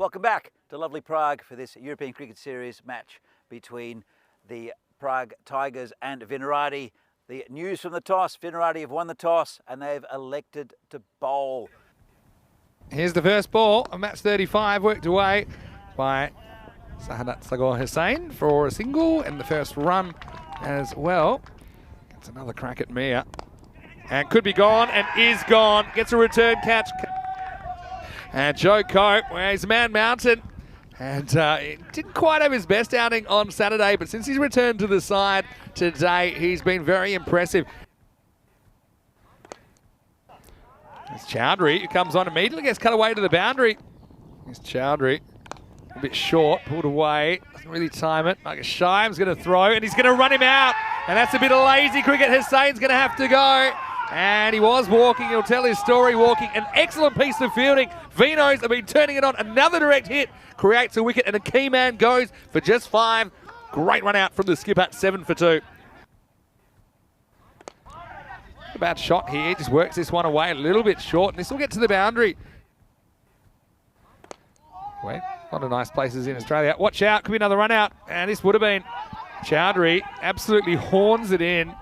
Welcome back to lovely Prague for this European Cricket Series match between the Prague Tigers and Vinarati. The news from the toss, Vinarati have won the toss and they've elected to bowl. Here's the first ball of match 35, worked away by Sahadat Sagor Hussain for a single and the first run as well. Gets another crack at Mia and could be gone and is gone. Gets a return catch. And Joe Cope, well, he's a man mountain, and he didn't quite have his best outing on Saturday, but since he's returned to the side today, he's been very impressive. There's Chowdhury, who comes on immediately, gets cut away to the boundary. Here's Chowdhury, a bit short, pulled away, doesn't really time it. Marcus Shime's going to throw, and he's going to run him out, and that's a bit of lazy cricket. Hussain's going to have to go. And he was walking, he'll tell his story walking. An excellent piece of fielding. Vinos have been turning it on. Another direct hit creates a wicket and a key man goes for just 5. Great run out from the skipper, 7 for 2. Bad shot here, just works this one away a little bit short. And this will get to the boundary. Wait, a lot of nice places in Australia. Watch out, could be another run out. And this would have been Chowdhury. Absolutely horns it in.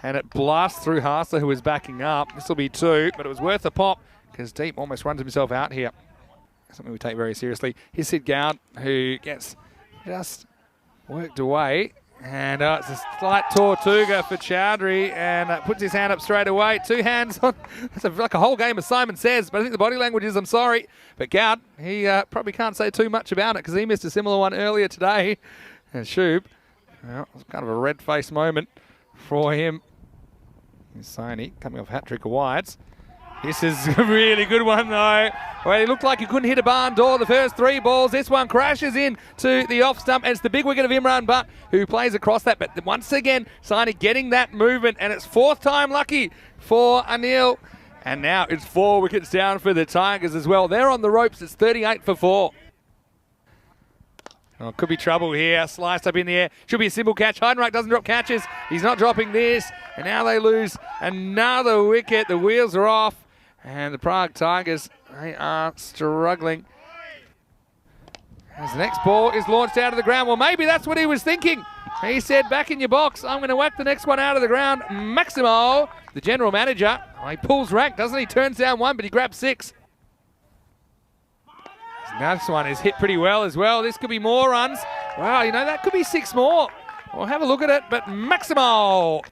And it blasts through Harsler, who was backing up. This will be 2, but it was worth a pop because Deep almost runs himself out here. Something we take very seriously. Here's Sid Goud, who gets just worked away. And it's a slight Tortuga for Chowdhury and puts his hand up straight away. 2 hands on. That's like a whole game, as Simon says, but I think the body language is, I'm sorry. But Goud, he probably can't say too much about it because he missed a similar one earlier today. And Shub, well, it was kind of a red-faced moment for him. Here's Sony coming off hat-trick of wides. This is a really good one though. Well, he looked like he couldn't hit a barn door the first 3 balls. This one crashes in to the off stump, and it's the big wicket of Imran Butt who plays across that. But once again, Sony getting that movement, and it's 4th time lucky for Anil. And now it's 4 wickets down for the Tigers as well. They're on the ropes. It's 38 for 4. Oh, could be trouble here. Sliced up in the air. Should be a simple catch. Heidenreich doesn't drop catches. He's not dropping this. And now they lose another wicket. The wheels are off. And the Prague Tigers, they are struggling. As the next ball is launched out of the ground. Well, maybe that's what he was thinking. He said, back in your box. I'm going to whack the next one out of the ground. Maximo, the general manager. Oh, he pulls rank, doesn't he? Turns down 1, but he grabs 6. Now this one is hit pretty well as well. This could be more runs. Wow, you know, that could be 6 more. We'll have a look at it, but Maximo.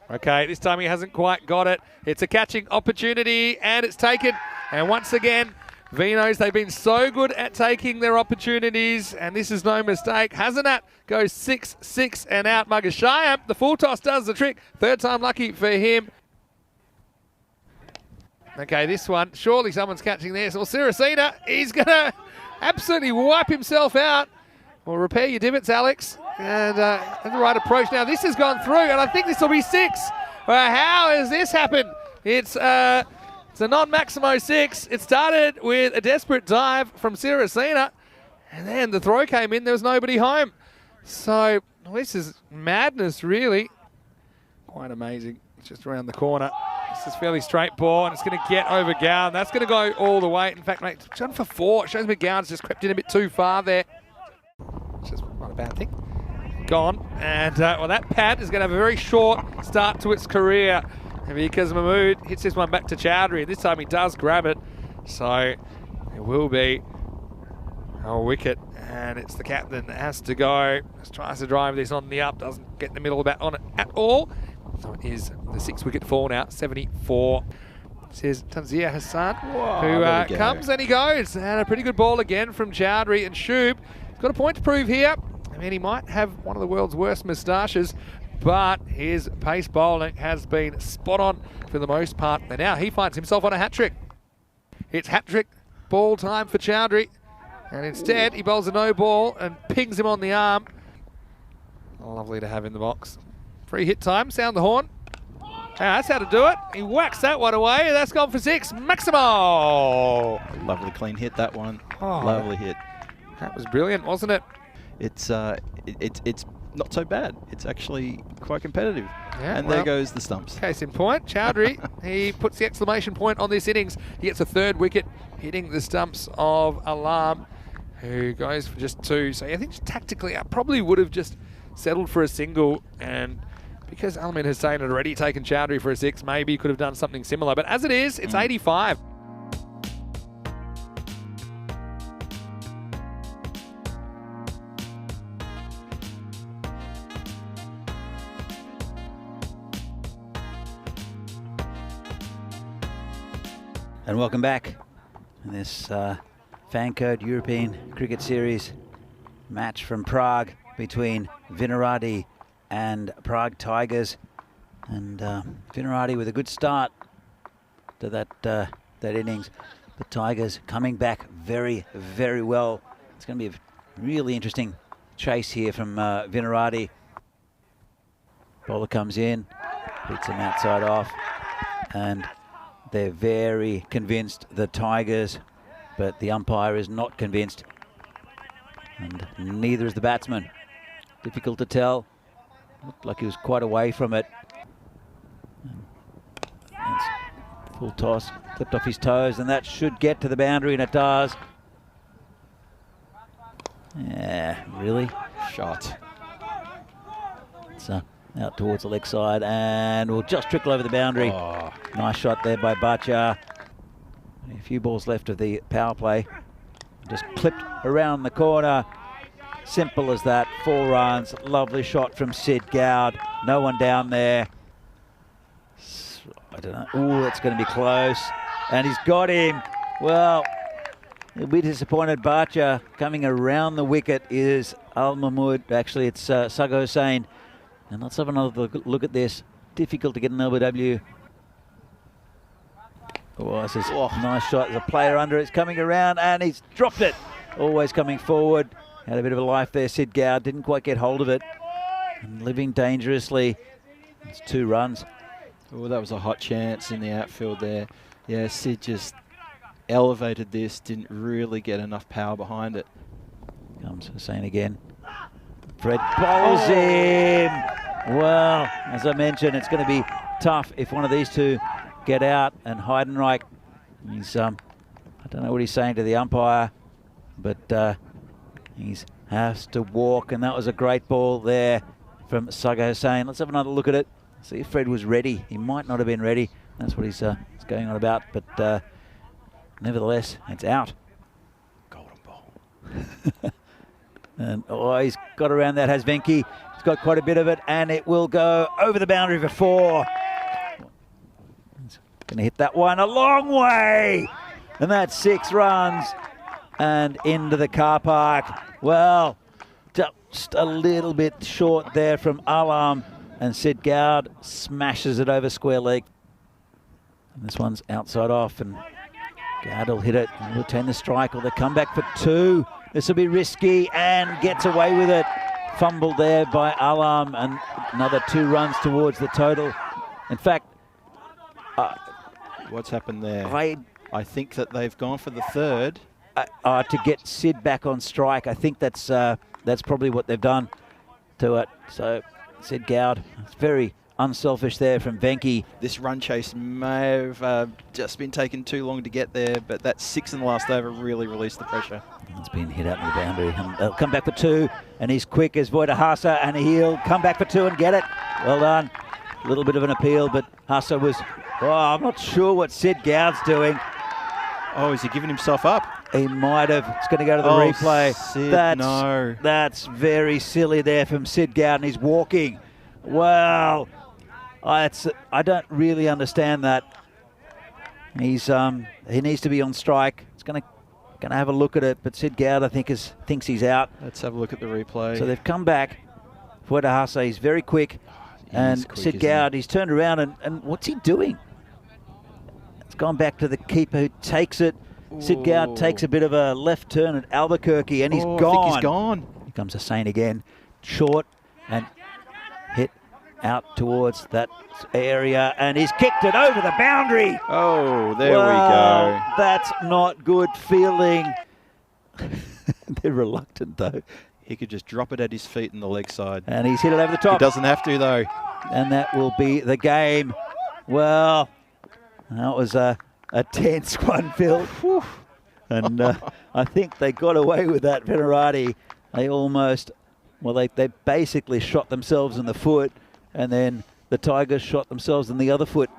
Okay, this time he hasn't quite got it. It's a catching opportunity, and it's taken. And once again, Vinos, they've been so good at taking their opportunities, and this is no mistake. Hasanat goes 6, 6 and out. Magashayam, the full toss does the trick. 3rd time lucky for him. Okay, this one, surely someone's catching this. Well, Siracina, he's going to absolutely wipe himself out. Well, repair your divots, Alex. And the right approach. Now, this has gone through, and I think this will be 6. Well, how has this happened? It's a non-Maximo 6. It started with a desperate dive from Siracina, and then the throw came in. There was nobody home. So, well, this is madness, really. Quite amazing. It's just around the corner. This is fairly straight ball, and it's going to get over Gowan. That's going to go all the way. In fact, mate, it's done for 4. It shows me Gowan's just crept in a bit too far there. It's just not a bad thing. Gone. And, well, that pad is going to have a very short start to its career because Mahmood hits this one back to Chowdhury. This time he does grab it. So it will be a wicket, and it's the captain that has to go. Just tries to drive this on the up, doesn't get the middle of that on it at all. So it is the 6-wicket fall now, 74. Says Tanzir Hassan, who comes and he goes. And a pretty good ball again from Chowdhury, and Shub. He's got a point to prove here. I mean, he might have one of the world's worst moustaches, but his pace bowling has been spot on for the most part. And now he finds himself on a hat-trick. It's hat-trick ball time for Chowdhury. And instead, he bowls a no ball and pings him on the arm. Lovely to have in the box. Free hit time, sound the horn. That's how to do it. He whacks that one away. That's gone for 6. Maximo! Lovely clean hit, that one. Oh, lovely hit. That was brilliant, wasn't it? It's not so bad. It's actually quite competitive. Yeah, and there goes the stumps. Case in point, Chowdhury, he puts the exclamation point on this innings. He gets a 3rd wicket hitting the stumps of Alarm, who goes for just 2. So I think tactically I probably would have just settled for a single, and because Alamin Hussein had already taken Chowdhury for a 6, maybe he could have done something similar. But as it is, it's 85. And welcome back in this FanCode European Cricket Series match from Prague between Vinarati and Prague Tigers. And Vinarati with a good start to that innings. The Tigers coming back very, very well. It's going to be a really interesting chase here from Vinarati. Bowler comes in, beats him outside off, and they're very convinced, the Tigers, but the umpire is not convinced, and neither is the batsman. Difficult to tell. Looked like he was quite away from it. That's full toss, clipped off his toes, and that should get to the boundary, and it does. Yeah, really? Shot. It's out towards the leg side, and will just trickle over the boundary. Oh. Nice shot there by Bhatia. A few balls left of the power play. Just clipped around the corner. Simple as that. 4 runs. Lovely shot from Sid Gowd. No one down there. I don't know. Ooh, it's going to be close. And he's got him. Well, he'll be disappointed. Bhatia coming around the wicket is Al Mahmood. Actually, it's Sago Hussain. And let's have another look at this. Difficult to get an LBW. Oh, this is a nice shot. There's a player under it. It's coming around and he's dropped it. Always coming forward. Had a bit of a life there. Sid Gowd didn't quite get hold of it. And living dangerously. It's 2 runs. Oh, that was a hot chance in the outfield there. Yeah, Sid just elevated this. Didn't really get enough power behind it. Comes Hussain again. Fred bowls him. Well, as I mentioned, it's going to be tough if one of these two get out. And Heidenreich, he's I don't know what he's saying to the umpire, but he has to walk. And that was a great ball there from Sago Hussain. Let's have another look at it. See if Fred was ready. He might not have been ready. That's what he's going on about. But nevertheless, it's out. Golden ball. And he's got around that, has Venki. He's got quite a bit of it, and it will go over the boundary for 4. He's going to hit that one a long way. And that's 6 runs and into the car park. Well, just a little bit short there from Alam, and Sid Gowd smashes it over square leg. And this one's outside off, and Gowd will hit it and retain the strike, or they come back for 2. This will be risky, and gets away with it. Fumbled there by Alam, and another 2 runs towards the total. In fact, what's happened there? I think that they've gone for the 3rd. To get Sid back on strike. I think that's probably what they've done to it. So Sid Gowd, it's very unselfish there from Venki. This run chase may have just been taking too long to get there, but that 6 in the last over really released the pressure. It's been hit out in the boundary, and they'll come back for 2, and he's quick as Voidahasa, and he'll come back for 2 and get it. Well done. A little bit of an appeal, but Hasa was, I'm not sure what Sid Gowd's doing. Oh, is he giving himself up? He might have. It's going to go to the replay. Sid, That's very silly there from Sid Gowd, and he's walking. Well, I don't really understand that. He needs to be on strike. It's going to have a look at it, but Sid Gowd, I think, thinks he's out. Let's have a look at the replay. So they've come back. Voidahasa, he's very quick. And quick, Sid Gowd, he's turned around, and what's he doing? It's gone back to the keeper who takes it. Ooh. Sid Gowd takes a bit of a left turn at Albuquerque, and he's gone. I think he's gone. Here comes Hussain again. Short and hit out towards that area, and he's kicked it over the boundary. Oh, there we go. That's not good fielding. They're reluctant, though. He could just drop it at his feet in the leg side. And he's hit it over the top. He doesn't have to, though. And that will be the game. Well, that was a tense one, Phil. And I think they got away with that. Venerati, they almost, well, they basically shot themselves in the foot, and then the Tigers shot themselves in the other foot.